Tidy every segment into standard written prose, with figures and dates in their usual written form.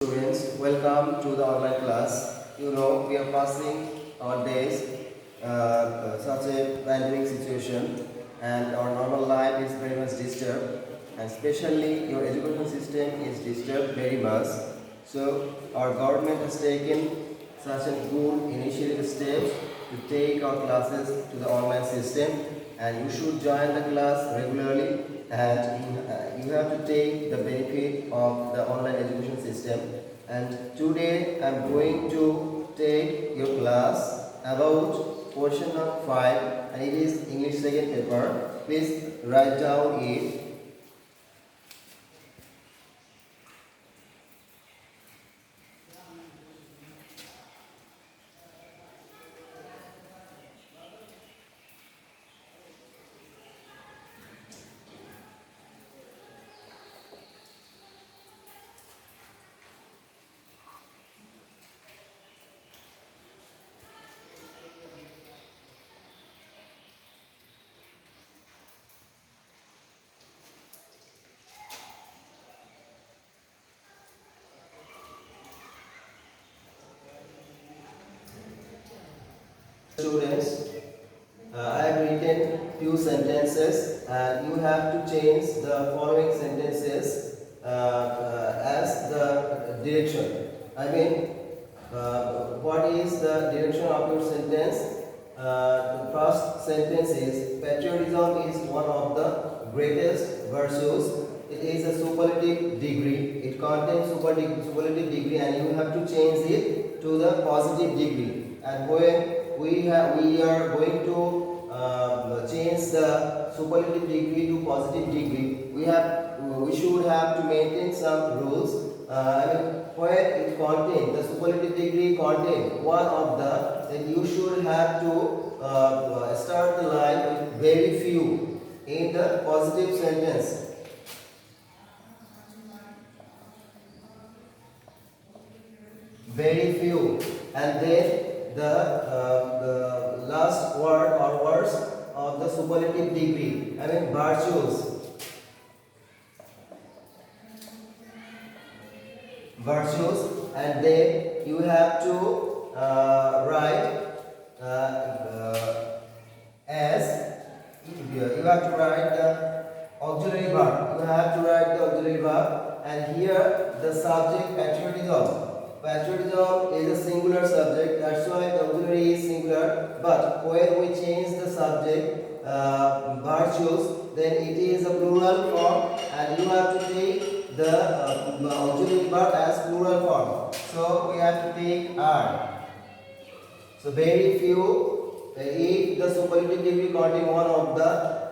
Students, welcome to the online class. You know, we are passing our days such a pandemic situation, and our normal life is very much disturbed, and especially your education system is disturbed very much. So, our government has taken such a good initiative steps to take our classes to the online system, and you should join the class regularly, and you have to take the benefit of the online education system. And today I am going to take your class about portion number 5, and it is English second paper. Please write down it. Students, I have written few sentences, and you have to change the following sentences as the direction. I mean, what is the direction of your sentence? The first sentence is patriotism is one of the greatest virtues. It is a superlative degree. It contains superlative degree, and you have to change it to the positive degree. And when we are going to change the superlative degree to positive degree, we should have to maintain some rules. Where it contains the superlative degree contain one of the, then you should have to start the line with very few in the positive sentence. Very few, and then the last word or words of the superlative degree, virtues. And then you have to write as you have to write the auxiliary verb. You have to write the auxiliary verb, and here the subject patriotism. Patriotism is a singular subject, that's why the auxiliary is singular. But when we change the subject virtues, then it is a plural form, and you have to take the auxiliary verb as plural form. So we have to take are. So very few. If the superlative degree contain one of the,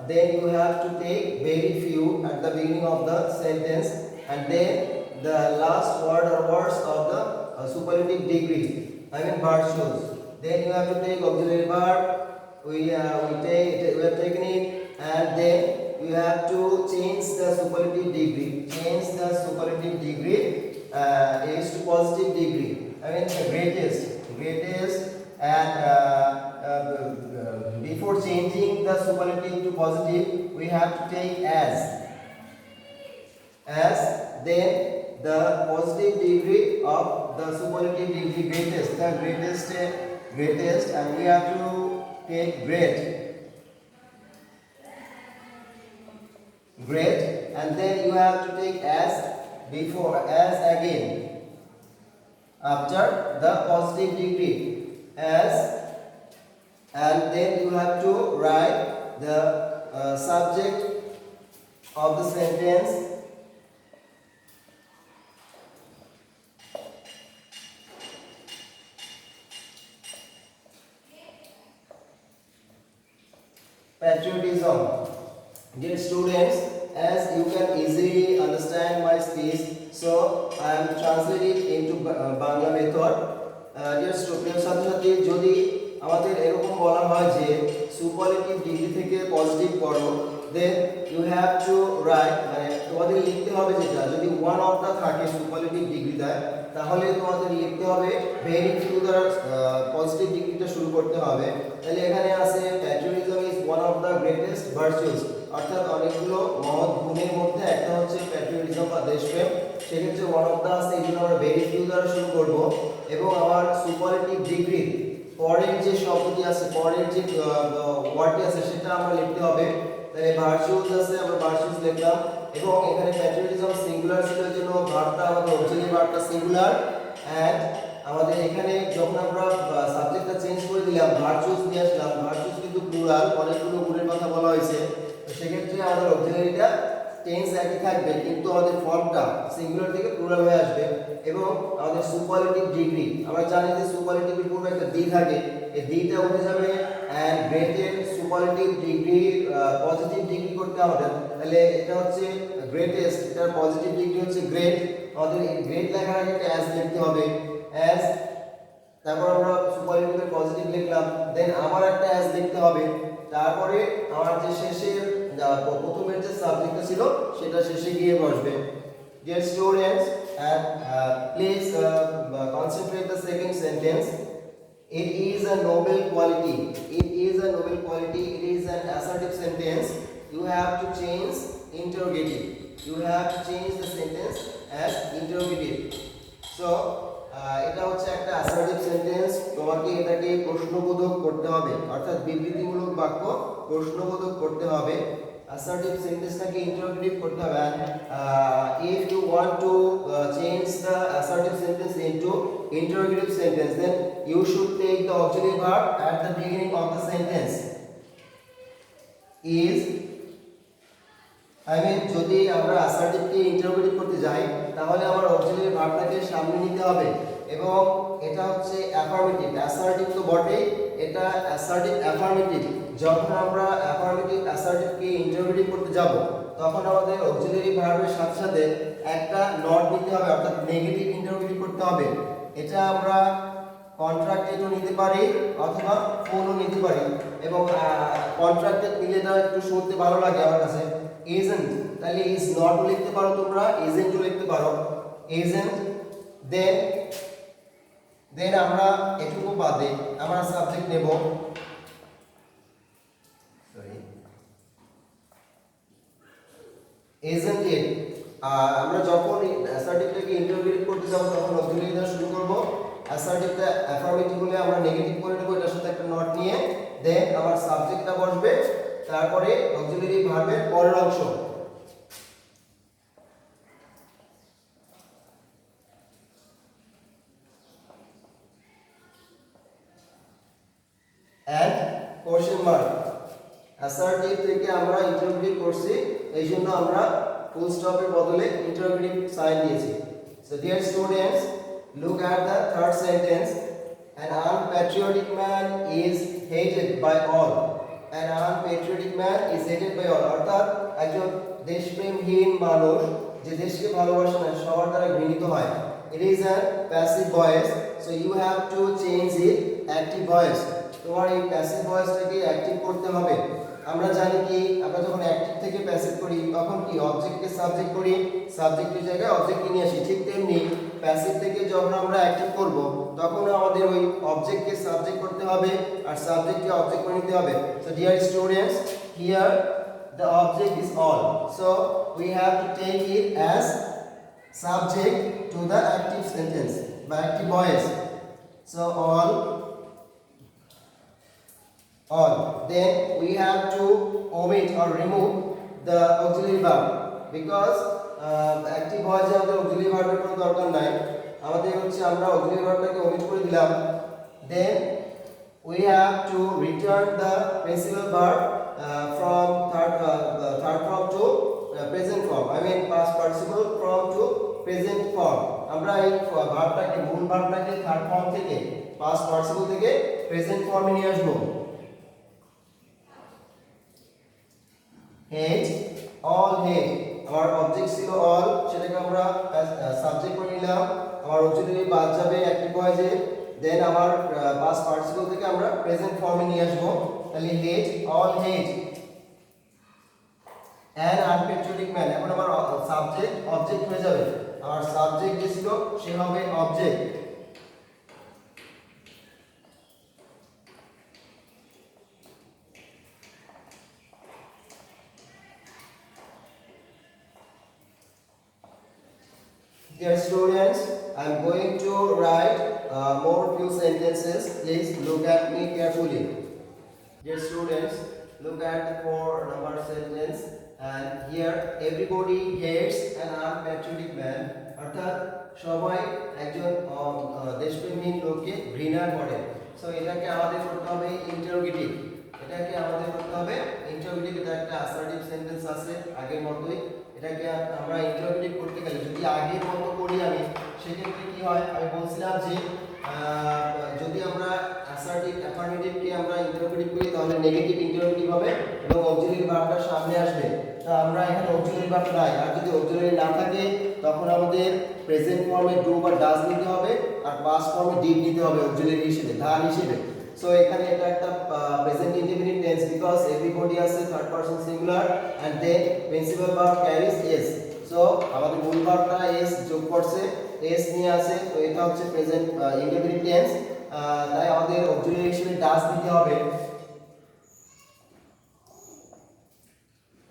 then you have to take very few at the beginning of the sentence, and then the last word or words of the superlative degree, virtues. Then you have to take auxiliary verb. We have taken it, and then you have to change the superlative degree. Change the superlative degree is to positive degree. Greatest, and before changing the superlative to positive, we have to take as. Then the positive degree of the superlative degree, greatest, and we have to take great, and then you have to take as before, as again, after the positive degree, as, and then you have to write the subject of the sentence. Patriotism. Dear students, as you can easily understand my speech, so I am translating into Bangla method. Dear students, যদি আমাদের এরকম বলা হয় যে superlative degree থেকে positive করো, then you have to write, তোমাদের লিখতে হবে যেটা, যদি ওয়ান অফ দা থাকে সুপারলেটিভ ডিগ্রি দেয়, তাহলে তোমাদের লিখতে হবে ভেরি ফিউ দ্বারা পজিটিভ ডিগ্রিটা শুরু করতে হবে। তাহলে এখানে আছে patriotism is one of the greatest virtues, অর্থাৎ অনেকগুলো মহৎ গুণের মধ্যে একটা হচ্ছে প্যাট্রিয়টিজম বা দেশপ্রেম। সেক্ষেত্রে ওয়ান অফ দ্য আছে, এই জন্য আমরা ভেরি ফিউ দ্বারা শুরু করব। এবং আমার সুপারলেটিভ ডিগ্রি পরের যে শব্দটি আছে, পরের যে ওয়ার্ডটি আছে সেটা আমরা লিখতে হবে। তাহলে ভার্চুয়াস আছে, আমরা ভার্চুয়াস লিখলাম। এবং এখানে প্যাট্রিয়টিজম সিঙ্গুলার ছিল, এর জন্য ভার্বটা আমাদের অক্সিলারি ভার্বটা সিঙ্গুলার। এন্ড আমাদের এখানে যখন আমরা সাবজেক্টটা চেঞ্জ করে দিলাম, ভার্চুয়াস নিয়ে আসলাম, ভার্চুয়াস কিন্তু প্লুরাল, অনেকগুলো গুণের কথা বলা হয়েছে। তো সেক্ষেত্রে আমাদের অক্সিলারিটা টেন্স একই থাকবে, কিন্তু আমাদের ফর্মটা সিঙ্গুলার থেকে প্লুরাল হয়ে আসবে। এবং আমাদের সুপারলেটিভ ডিগ্রি, আমরা জানি যে সুপারলেটিভের পূর্বে একটা দি থাকে, এই দিটা উঠে যাবে। এন্ড গ্রেটের সুপারলেটিভ ডিগ্রি পজিটিভ ডিগ্রি করতে আমাদের, তাহলে এটা হচ্ছে গ্রেটেস্ট, এটার পজিটিভ ডিগ্রি হচ্ছে গ্রেট। আমাদের এই গ্রেট লেখার আগে একটা অ্যাজ লিখতে হবে, অ্যাজ। তারপর আমরা সুপারলেটিভের পজিটিভ লিখলাম, দেন আবার একটা অ্যাজ লিখতে হবে। তারপরে আমার যে শেষের প্রথমের যে সাবজেক্টটা ছিল সেটা শেষে গিয়ে বসবে। Dear students, and please concentrate the second sentence. It is a noble quality. It is a noble quality. It is an assertive sentence. You have to change interrogative. You have to change the sentence as interrogative. So, এটা হচ্ছে একটা assertive sentence. তোমাকে এটাকে প্রশ্নবোধক করতে হবে, অর্থাৎ বিবৃতিমূলক বাক্য প্রশ্নবোধক করতে হবে। অ্যাসার্টিভ সেন্টেন্সটাকে ইন্টারোগেটিভ করতে হবে। If you want to change the assertive sentence into interrogative sentence, then you should take the auxiliary verb at the beginning of the sentence. Is, যদি আমরা অ্যাসার্টিভকে ইন্টারোগেটিভ করতে যাই, তাহলে আমার অক্সিলারি ভার্বটাকে সামনে নিতে হবে। এবং এটা হচ্ছে অ্যাফার্মেটিভ, অ্যাসার্টিভ তো বটেই, এটা অ্যাসার্টিভ অ্যাফার্মেটিভ। যখন আমরা অ্যাফার্মেটিভ অ্যাসার্টিভকে ইন্টারোগেটিভ করতে যাব, তখন আমাদের অক্সিলারি ভার্বের সাথে সাথে একটা নট নিতে হবে, অর্থাৎ নেগেটিভ ইন্টারোগেটিভ করতে হবে। এটা আমরা কন্ট্রাক্টেডও নিতে পারি অথবা ফুলও নিতে পারি। এবং কন্ট্রাক্টেড নিলে এটা একটু শুনতে ভালো লাগে আমার কাছে। এজেন্ট, তাহলে ইজ নটও লিখতে পারো তোমরা, এজেন্টও লিখতে পারো, এজেন্ট। দেন আমরা এটুকু বাদে আমরা সাবজেক্ট নেব, এজেন্টেড। আমরা যখন অ্যাসার্টিভটাকে ইন্টারোগেটিভ করতে যাব, তখন অক্সিলারি দ্বারা শুরু করব। অ্যাসার্টিভটা অ্যাফার্মেটিভ হলে আমরা নেগেটিভ করে নেব, এটার সাথে একটা নট নিয়ে। দেন আমার সাবজেক্টটা বসবে, তারপরে অক্সিলারি ভার্বের পরের অংশ। And question mark. অ্যাসার্টিভ থেকে আমরা ইন্টারোগেটিভ করছি, এই জন্য আমরা ফুল স্টপের বদলে ইন্টারোগেটিভ সাইন দিয়েছি। So dear students, look at the third sentence. An unpatriotic man is hated by all. An unpatriotic man is hated by all. অর্থাৎ একজন দেশপ্রেমহীন মানুষ, যে দেশকে ভালোবাসে না, সবার দ্বারা ঘৃণিত হয়। It is a passive voice, so you have to change it active voice. তোমার এই প্যাসিভ ভয়েসটাকে অ্যাক্টিভ করতে হবে। আমরা জানি কি, আমরা যখন অ্যাক্টিভ থেকে প্যাসিভ করি, তখন কি অবজেক্টকে সাবজেক্ট করি, সাবজেক্টের জায়গায় অবজেক্টকে নিয়ে আসি। ঠিক তেমনি প্যাসিভ থেকে যখন আমরা অ্যাক্টিভ করব, তখন আমাদের ওই অবজেক্টকে সাবজেক্ট করতে হবে আর সাবজেক্টকে অবজেক্ট করে নিতে হবে। So dear students, here the object is all, so we have to take it as subject to the active sentence by active voice. So all, then we have to omit or remove the auxiliary verb, because active voice আমাদের auxiliary verb এর কোনো দরকার নাই। আমাদের হচ্ছে আমরা auxiliary verbটাকে omit করে দিলাম। Then we have to return the principal verb from third form to present form, past participle from to present form. আমরা এই ভার্বটাকে, মূল ভার্বটাকে থার্ড ফর্ম থেকে, পাস্ট পার্টিসিপল থেকে প্রেজেন্ট ফর্মে নিয়ে আসবো। hate, all hate, আমার অবজেক্ট ছিল all, সেটাকে আমরা সাবজেক্ট করে নিলাম। আমার অক্সিলারি বাদ যাবে অ্যাক্টিভ ভয়েসে। দেন আমার পাস্ট পার্টিসিপল থেকে আমরা প্রেজেন্ট ফর্মে নিয়ে আসবো। তাহলে hate, all hate. an unpatriotic man, এখন আমার সাবজেক্ট অবজেক্ট হয়ে যাবে। আমার সাবজেক্ট যে ছিল সে হবে object. Dear students, I am going to write more few sentences. Please look at me carefully. Dear students, look at the 4 number sentence, and here everybody hates an unpatriotic man. অর্থাৎ সবাই একজন দেশপ্রেমী লোককে ঘৃণা করে। So এটাকে আমাদের করতে হবে ইন্টারোগেটিভ। এটাকে আমাদের করতে হবে ইন্টারোগেটিভ। এটা একটা অ্যাসার্টিভ সেন্টেন্স আছে আগের মতোই। এটাকে আমরা ইন্টারোগেটিভ করতে গেলে যদি আগের মতো করি আমি, সেক্ষেত্রে কি হয় আমি বলছিলাম যে যদি আমরা অ্যাসার্টিভ অ্যাফার্মেটিভকে আমরা ইন্টারোগেটিভ করি তাহলে নেগেটিভ ইন্টারোগেটিভ হবে এবং অক্সিলারি ভার্বটা সামনে আসবে। তো আমরা এখানে অক্সিলারি ভার্ব নাই, আর যদি অক্সিলারি না থাকে তখন আমাদের প্রেজেন্ট ফর্মে ডু বা ডাজ নিতে হবে, আর পাস্ট ফর্মে ডিড নিতে হবে অক্সিলারি হিসেবে, ধান হিসেবে। সো এখানে এটা একটা present indefinite tense because everybody আছে third person singular and then principal verb carries S. So আমাদের মূল ভার্বটা এস যোগ করছে, এস নিয়ে আছে, তো এটা হচ্ছে প্রেজেন্ট ইনডেফিনিট টেন্স। তাই আমাদের অক্সিলারি হিসেবে ডাজ নিতে হবে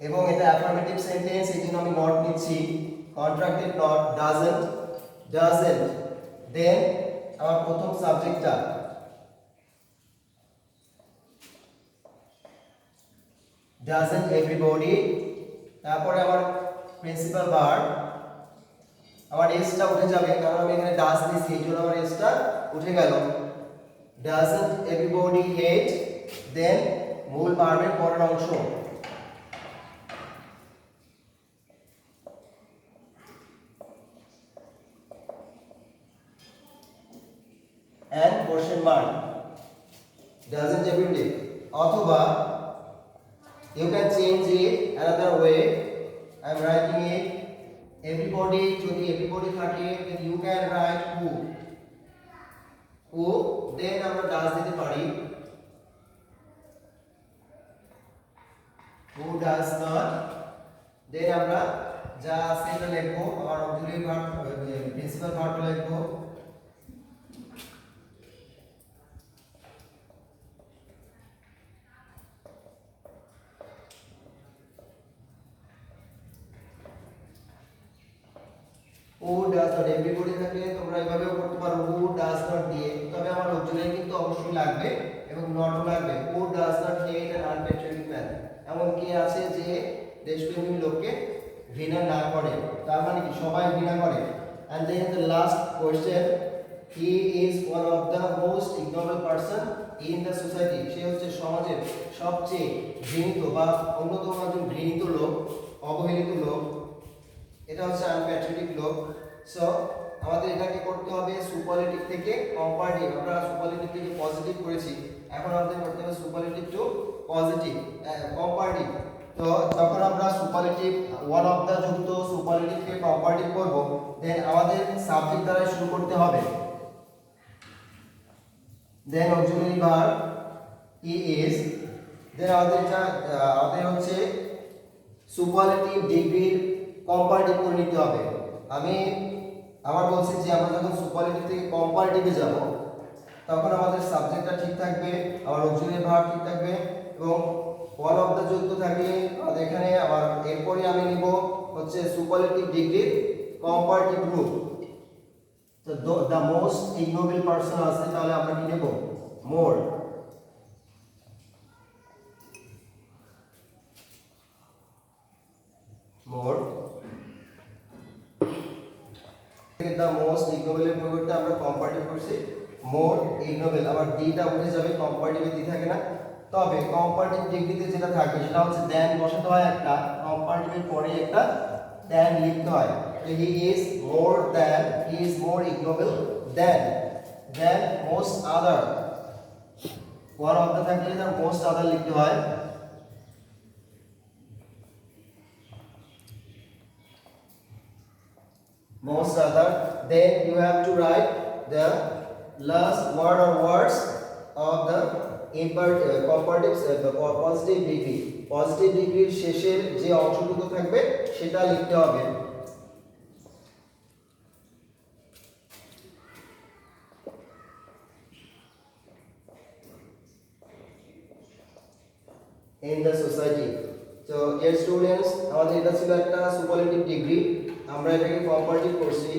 এবং এটা অ্যাফার্মেটিভ সেন্টেন্স, এইজন্য আমি নট নিচ্ছি, কন্ট্রাক্টেড নট, ডাজন্ট, দেন আমার প্রথম সাবজেক্টটা doesn't everybody, তারপরে আমার প্রিন্সিপাল ভার্ব, আমার এসটা উঠে যাবে কারণ আমি এখানে ডাজ দিয়েছি, এইজন্য আমার এসটা উঠে গেল। doesn't everybody hate, দেন মূল ভার্বের পরের অংশ and question mark, doesn't everybody, অথবা you can change it another way. I am writing it everybody, যদি everybody থাকে then you can write who, then আমরা does দিতে পারি, who does not, then আমরা যা আছে এটা লিখবো, আমার অক্সিলারি ভার্ব প্রিন্সিপাল ভার্বটা লিখবো, who does not, everybody থাকলে তোমরা এভাবেও করতে পারো who does not দিয়ে, তবে আমার অক্সিলারি কিন্তু অবশ্যই লাগবে এবং নটও লাগবে। who does not hate an unpatriotic man, এমন কি আছে যে দেশপ্রেমী লোককে ঘৃণা না করে, তার মানে কি সবাই ঘৃণা করে। and then the last question, he is one of the most ignoble person in the society, সে হচ্ছে সমাজের সবচেয়ে ঘৃণিত বা অন্যতম একজন ঘৃণিত লোক, অবহেলিত লোক, এটা হচ্ছে আনপ্যাট্রিয়টিক লোক। সো আমাদের এটাকে করতে হবে সুপারলেটিভ থেকে কম্পারেটিভ, আমরা সুপারলেটিভ থেকে পজিটিভ করেছি, এখন আমাদের করতে হবে সুপারলেটিভ টু পজিটিভ কম্পারেটিভ। তো যখন আমরা সুপারলেটিভ ওয়ান অফ দা যুক্ত সুপারলেটিভ থেকে কম্পারেটিভ করব, দেন আমাদের সাবজেক্ট দ্বারা শুরু করতে হবে, then auxiliary verb he is, then আমাদের হচ্ছে সুপারলেটিভ ডিগ্রির কম্পারেটিভ করে নিতে হবে। আমি আবার বলছি যে আমরা যখন সুপারলেটিভ থেকে কম্পারেটিভে যাব তখন আমাদের সাবজেক্টটা ঠিক থাকবে, আমার অক্সিলারি ভার্ব ঠিক থাকবে এবং ওয়ান অফ দ্য যুক্ত থাকলে আমাদের এখানে আবার এরপরে আমি নিব হচ্ছে সুপারলেটিভ ডিগ্রির কম্পারেটিভ রূপ। তো দ্য মোস্ট ইগনোবল পারসন আছে, তাহলে আমরা কি নেব মোর, the most ignoble এর পরিবর্তে আমরা কম্পারেটিভ করছি more ignoble, আবার ডিটা উঠে যাবে, কম্পারেটিভে দি থাকে না। তবে কম্পারেটিভ ডিগ্রিতে যেটা থাকবে সেটা হচ্ছে দেন বসাতে হয় একটা, কম্পারেটিভের পরে একটা দেন লিখতে হয়। তো he is more ignoble than most other, one of the থাকলে তার most other লিখতে হয়। most other, then you have to write the last word or words of the comparative positive degree, positive degree শেষের যে অংশটুকু থাকবে সেটা লিখতে হবে। in the society. So dear students, আমাদের এটা ছিল একটা সুপারলেটিভ ডিগ্রি, আমরা এটাকে কম্পারেটিভ করছি।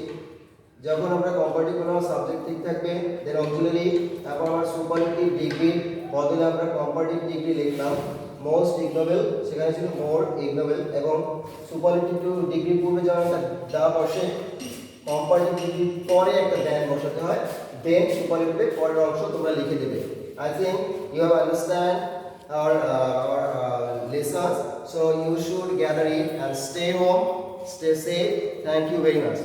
যখন আমরা কম্পারেটিভ কোনো সাবজেক্ট ঠিক থাকবে দেন অক্সিলারি, তারপর আমরা সুপারলেটিভ ডিগ্রি বদলে আমরা কম্পারেটিভ ডিগ্রি লিখলাম। মোস্ট ইগনোবেল সেখানে ছিল মোর ইগনোবেল, এবং সুপারলেটিভ ডিগ্রি পূর্বে যেমন একটা দা বসে, কম্পারেটিভ ডিগ্রি পরে একটা দেন বসাতে হয়, দেন সুপারলেটিভের পরের অংশ তোমরা লিখে দেবে। I think you have understand our lessons, so you should gather it and stay home, stay safe. Thank you very much.